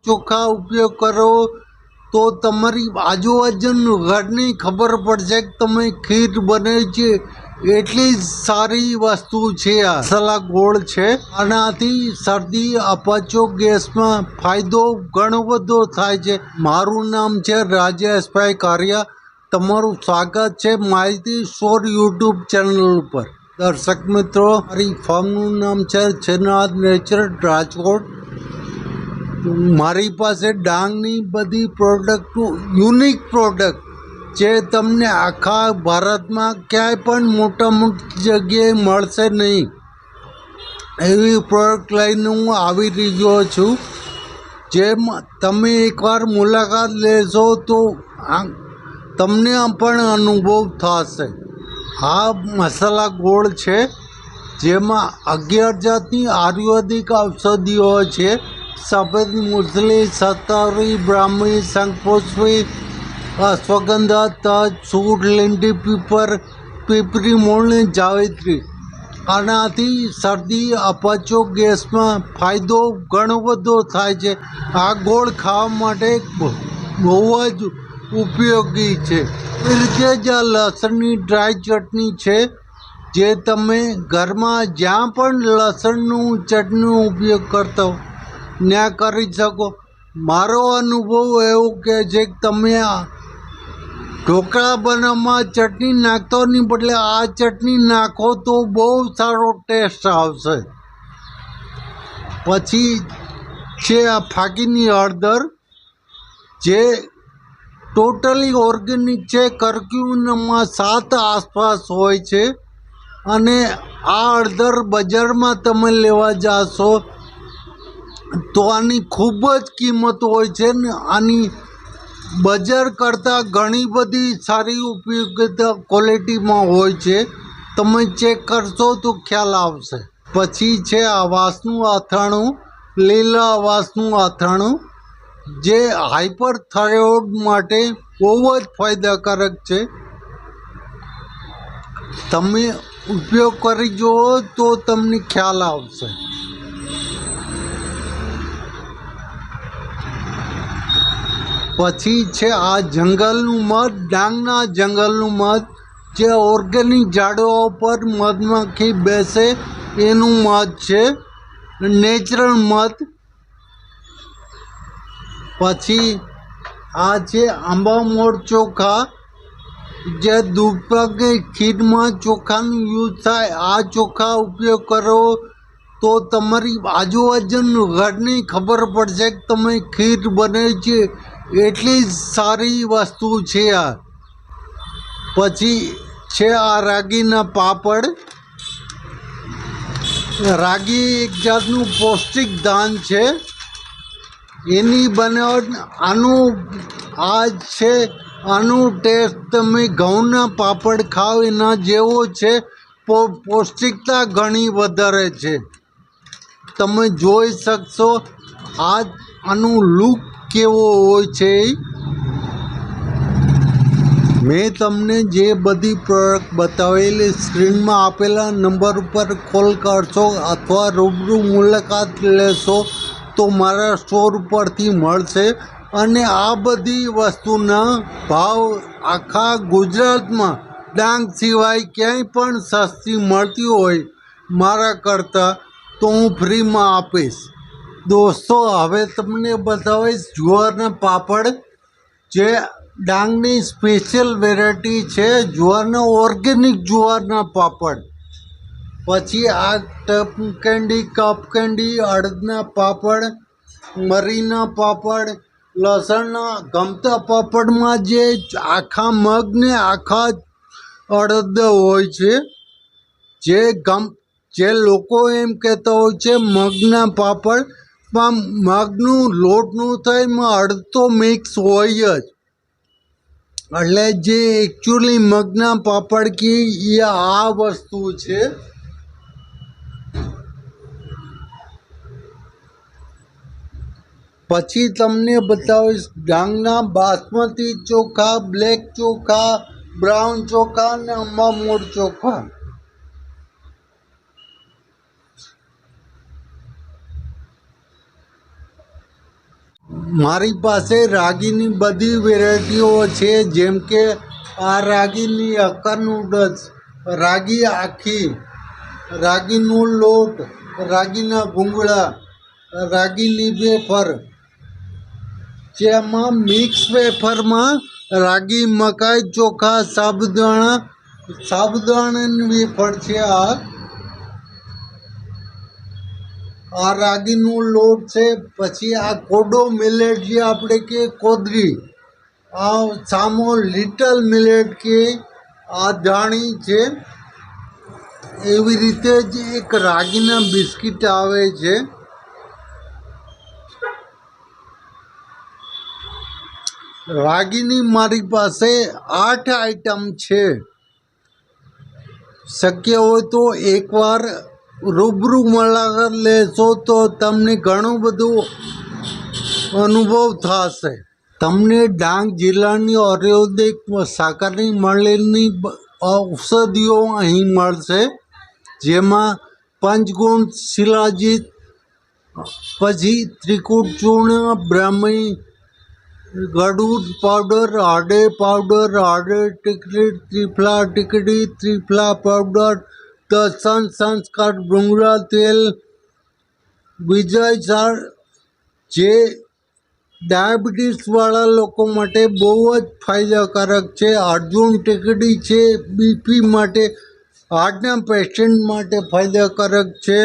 ચોખા ઉપયોગ કરો તો તમારી આજુબાજુનું ઘરની ખબર પડશે કે તમે ખીર બનાવી છે। એટલી જ સારી વસ્તુ છે આ મસાલા ગોળ છે। આનાથી શરદી અપચો ગેસમાં ફાયદો ઘણો બધો થાય છે। મારું નામ છે રાજેશભાઈ કારિયા। તમારું સ્વાગત છે માહિતી શોર યુટ્યુબ ચેનલ ઉપર। દર્શક મિત્રો, મારી ફાર્મનું નામ છે શ્રીનાથ નેચરલ રાજકોટ। મારી પાસે ડાંગની બધી પ્રોડક્ટનું યુનિક પ્રોડક્ટ જે તમને આખા ભારતમાં ક્યાંય પણ મોટી જગ્યાએ મળશે નહીં એવી પ્રોડક્ટ લઈને હું આવી રહ્યો છું। જેમ તમે એકવાર મુલાકાત લેશો તો તમને પણ અનુભવ થશે। આ મસાલા ગોળ છે જેમાં 11 જાતની આયુર્વેદિક ઔષધિઓ છે। સફેદ મૂસલી, સત્તરી, બ્રાહ્મી, શંખપુષ્પી, અશ્વગંધા, તજ, સૂંઠ, લીંડી, પીપરી મૂળની જાવિત્રી। આનાથી શરદી અપચો ગેસમાં ફાયદો ઘણો બધો થાય છે। આ ગોળ ખાવા માટે બહુ જ ઉપયોગી છે। એ રીતે જ આ લસણની ડ્રાય ચટણી છે જે તમે ઘરમાં જ્યાં પણ લસણનું ચટણીનો ઉપયોગ કરતા હો ત્યાં કરી શકો। મારો અનુભવ એવો કહે છે કે તમે આ ઢોકળા બનાવવામાં ચટણી નાખતાની બદલે આ ચટણી નાખો તો બહુ સારો ટેસ્ટ આવશે। પછી છે આ ફાકીની હળદર જે ટોટલી ઓર્ગેનિક છે। કર્ક્યુમિનમાં 7 આસપાસ હોય છે અને આ હળદર બજારમાં તમે લેવા જશો તો આની ખૂબ જ કિંમત હોય છે ને આની બજાર કરતાં ઘણી બધી સારી ઉપયોગિતા ક્વોલિટીમાં હોય છે। તમે ચેક કરશો તો ખ્યાલ આવશે। પછી છે આ વાસનું અથાણું, લીલા વાસનું અથાણું જે હાઇપરથાઇરોઇડ માટે બહુ જ ફાયદાકારક છે। તમે ઉપયોગ કરી જુઓ તો તમને ખ્યાલ આવશે। પછી છે આ જંગલનું મધ, ડાંગના જંગલનું મધ જે ઓર્ગેનિક ઝાડવા પર મધમાખી બેસે એનું મધ છે, નેચરલ મધ। પછી આ છે આંબા મોર ચોખા જે દૂધપાકની ખીરમાં ચોખાનું યુઝ થાય। આ ચોખા ઉપયોગ કરો તો તમારી આજુબાજુનું ઘરની ખબર પડશે કે તમે ખીર બનાવી છે। એટલી જ સારી વસ્તુ છે આ। પછી છે આ રાગીના પાપડ। રાગી એક જાતનું પૌષ્ટિક ધાન છે। એની બનાવટ આનું ટેસ્ટ તમે ઘઉંના પાપડ ખાઓ એના જેવો છે। પૌષ્ટિકતા ઘણી વધારે છે। તમે જોઈ શકશો આનું લુક કેવો હોય છે। મેં તમને જે બધી પ્રોડક્ટ બતાવેલી સ્ક્રીનમાં આપેલા નંબર ઉપર કોલ કરશો અથવા રૂબરૂ મુલાકાત લેશો તો મારા સ્ટોર પરથી મળશે। અને આ બધી વસ્તુના ભાવ આખા ગુજરાતમાં ડાંગ સિવાય ક્યાંય પણ સસ્તી મળતી હોય મારા કરતાં તો હું ફ્રીમાં આપીશ। દોસ્તો, હવે તમને બતાવીશ જુવારના પાપડ જે ડાંગની સ્પેશિયલ વેરાયટી છે। જુવારના ઓર્ગેનિક જુવારના પાપડ। પછી આ ટપ કેન્ડી, કપ કેન્ડી, અડદના પાપડ, મરીના પાપડ, લસણના ગમતા પાપડમાં જે આખા મગને આખા અડદ હોય છે જે લોકો એમ કહેતા હોય છે મગના પાપડ, પણ મગનું લોટનું થાય એમાં અડદ તો મિક્સ હોય જ। એટલે જે એકચ્યુઅલી મગના પાપડ કે એ આ વસ્તુ છે। પછી તમને બતાવીશ ડાંગના બાસમતી ચોખા, બ્લેક ચોખા, બ્રાઉન ચોખા અને આંબા મોર ચોખા। મારી પાસે રાગીની બધી વેરાયટીઓ છે, જેમ કે આ રાગીની હક્કા નૂડલ્સ, રાગી આખી, રાગીનો લોટ, રાગીના ભૂંગળા, રાગીની વેફર, જેમાં મિક્સ વેફરમાં રાગી, મકાઈ, ચોખા, સાબુદાણાની વેફર છે. આ રાગીનો લોટ છે. પછી આ કોડો મિલેટ, જે આપણે કે કોદરી, આ સામો લિટલ મિલેટ કે આ દાણી છે. એવી રીતે જ એક રાગીના બિસ્કિટ આવે છે. રાગીની મારી પાસે 8 આઈટમ છે. શક્ય હોય તો એકવાર રૂબરૂ મુલાકાત લેશો તો તમને ઘણું બધું અનુભવ થશે. તમને ડાંગ જિલ્લાની આયુર્વેદિક શાખાની મળેલી ઔષધિઓ અહીં મળશે, જેમાં પંચગુણ, શિલાજીત, પછી ત્રિકૂટ ચૂર્ણ, બ્રાહ્મી, ગળુડ પાવડર, હળદર પાવડર, હળદર ટીકડી, ત્રિફલા પાવડર, દર્શન સંસ્કાર, ભૃંગળા તેલ, વિજય સાર, જે ડાયાબિટીસવાળા લોકો માટે બહુ જ ફાયદાકારક છે. અર્જુન ટીકડી છે, બીપી માટે, હાર્ટના પેશન્ટ માટે ફાયદાકારક છે.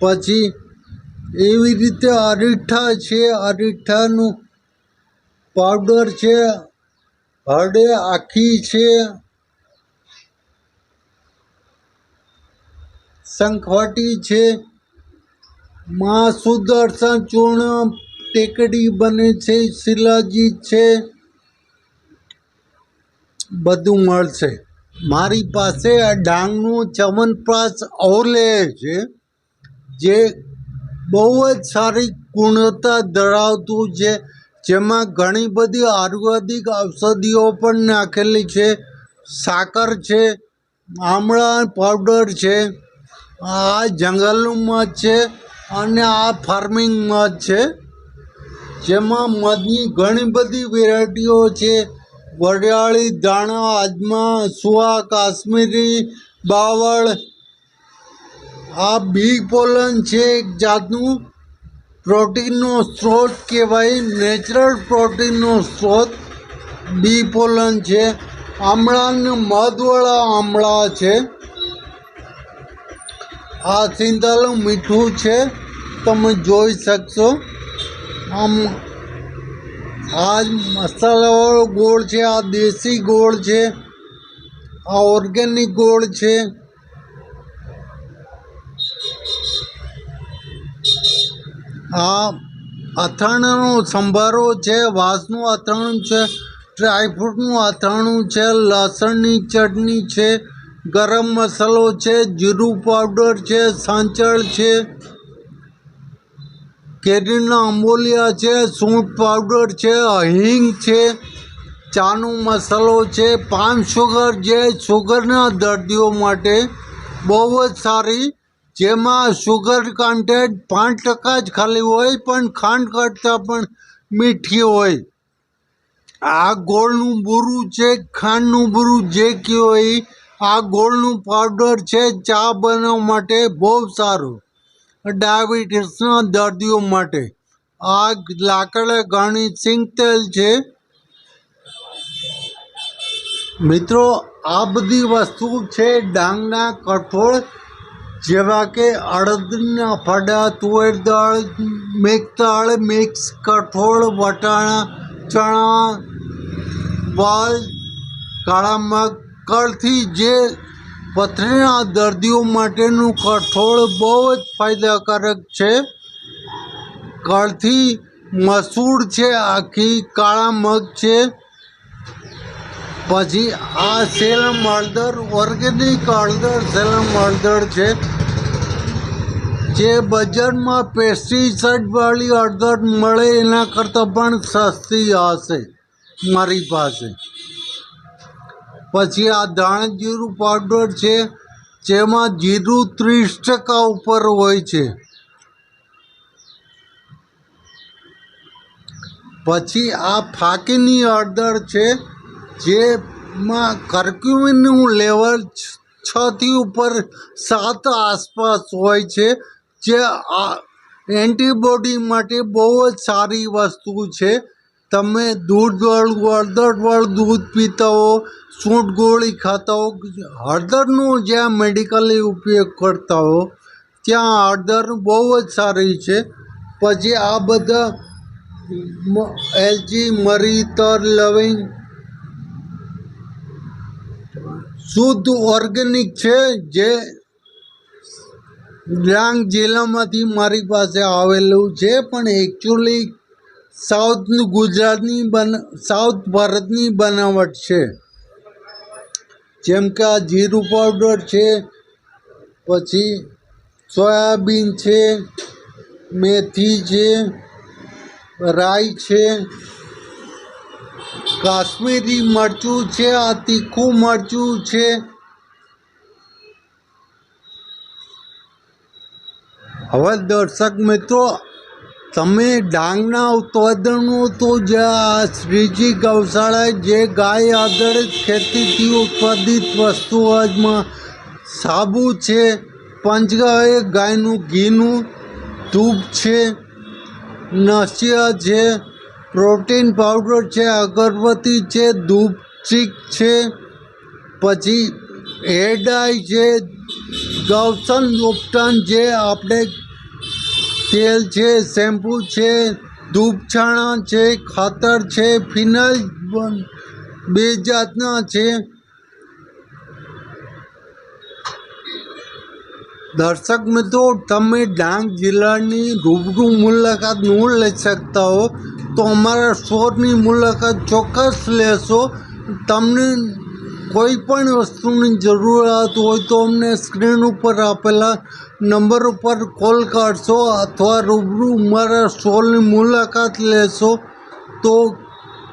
પછી એવી રીતે અરીઠા છે, અરીઠાનું પાવડર છે, હળદર આખી છે, શંખવાટી છે, મા સુદર્શન ચૂર્ણ ટેકડી બને છે, શિલાજીત છે, બધું મળશે. મારી પાસે આ ડાંગનું ચ્યવનપ્રાશ ઓલે છે, જે બહુ જ સારી ગુણવત્તા ધરાવતું છે, જેમાં ઘણી બધી આયુર્વેદિક ઔષધિઓ પણ નાખેલી છે. સાકર છે, આમળા પાવડર છે, આ જંગલનું મધ છે, અને આ ફાર્મિંગ મધ છે, જેમાં મધની ઘણી બધી વેરાયટીઓ છે. વરિયાળી, ધાણા, અજમા, સુવા, કાશ્મીરી, બાવળ, આ બી પોલન છે, એક જાતનું પ્રોટીનનો સ્ત્રોત કહેવાય, નેચરલ પ્રોટીનનો સ્ત્રોત બી પોલન છે. આમળાને મધવાળા આમળા છે. આ સિંધાલું મીઠું છે, તમે જોઈ શકશો. આમ આ મસાલાવાળો ગોળ છે, આ દેશી ગોળ છે, આ ઓર્ગેનિક ગોળ છે. આ અથાણાનો સંભારો છે, વાંસનું અથાણું છે, ડ્રાયફ્રૂટનું અથાણું છે, લસણની ચટણી છે, ગરમ મસાલો છે, જીરું પાવડર છે, સાંચળ છે, કેરીના આંબોલિયા છે, સૂંઠ પાવડર છે, હિંગ છે, ચાનો મસાલો છે, પામ શુગર, જે શુગરના દર્દીઓ માટે બહુ જ સારી, જેમાં શુગર કન્ટેન્ટ 5% જ ખાલી હોય, પણ ખાંડ કરતાં પણ મીઠી હોય. આ ગોળનું બૂરું છે, ખાંડનું બૂરું જે કહેવાય, આ ગોળનું પાવડર છે, ચા બનાવવા માટે બહુ સારું, ડાયાબિટીસના દર્દીઓ માટે. આ લાકડે ઘાણી સિંગ તેલ છે. મિત્રો, આ બધી વસ્તુ છે ડાંગના કઠોળ, જેવા કે અડદના ફડા, તુવેર દાળ, મિક્સ કઠોળ, વટાણા, ચણા, વાલ, કાળા મગ, કળથી, જે પથરીના દર્દીઓ માટેનું કઠોળ બહુ જ ફાયદાકારક છે. કળથી, મસૂર છે, આખી, કાળા મગ છે. પછી આ સેલમ હળદર, ઓર્ગેનિક હળદર, સેલમ હળદર છે, જે બજારમાં પેસ્ટિસાઇડવાળી હળદર મળે એના કરતાં પણ સસ્તી હશે મારી પાસે. પછી આ ધાણા જીરું પાવડર છે, જેમાં જીરું 30% ઉપર હોય છે. પછી આ ફાકીની હળદર છે, જેમાં કર્ક્યુમિનનું લેવલ 6થી ઉપર 7 આસપાસ હોય છે, જે આ એન્ટીબોડી માટે બહુ જ સારી વસ્તુ છે. તમે દૂધવાળું હળદરવાળું દૂધ પીતા હો, સૂંઠ ગોળી ખાતા હો, હળદરનો જ્યાં મેડિકલી ઉપયોગ કરતા હો ત્યાં હળદર બહુ જ સારી છે. પછી આ બધા એલચી, મરી, તલ, લવિંગ શુદ્ધ ઓર્ગેનિક છે, જે ડાંગ જિલ્લામાંથી મારી પાસે આવેલું છે, પણ એકચ્યુઅલી સાઉથ ભારતની બનાવટ છે. જેમ કે આ જીરું પાવડર છે, પછી સોયાબીન છે, મેથી છે, રાઈ છે, કાશ્મીરી મરચું છે, આ તીખું મરચું છે. હવે દર્શક મિત્રો, તમે ડાંગના ઉત્પાદનો તો જ્યાં શ્રીજી ગૌશાળા જે ગાય આધારિત ખેતીથી ઉત્પાદિત વસ્તુઓમાં સાબુ છે, પંચગાય ગાયનું ઘીનું ધૂપ છે, નસિયા છે, પ્રોટીન પાવડર છે, અગરબત્તી છે, ધૂપ સ્ટિક છે, પછી હેર ડાય છે, ગૌસન ઉપટન જે આપણે તેલ છે, શેમ્પૂ છે, ધૂપ છાણા છે, ખાતર છે, ફિનાઇલ 2 જાતના છે. દર્શક મિત્રો, તમે ડાંગ જિલ્લાની રૂબરૂ મુલાકાત ન લઈ શકતા હો તો અમારા સ્ટોરની મુલાકાત ચોક્કસ લેશો. તમને કોઈ પણ વસ્તુની જરૂરિયાત હોય તો અમને સ્ક્રીન ઉપર આપેલા નંબર ઉપર કોલ કરશો અથવા રૂબરૂ મારા સ્ટોરની મુલાકાત લેશો તો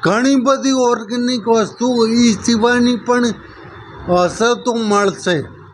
ઘણી બધી ઓર્ગેનિક વસ્તુ એ સિવાયની પણ હશે તો મળશે.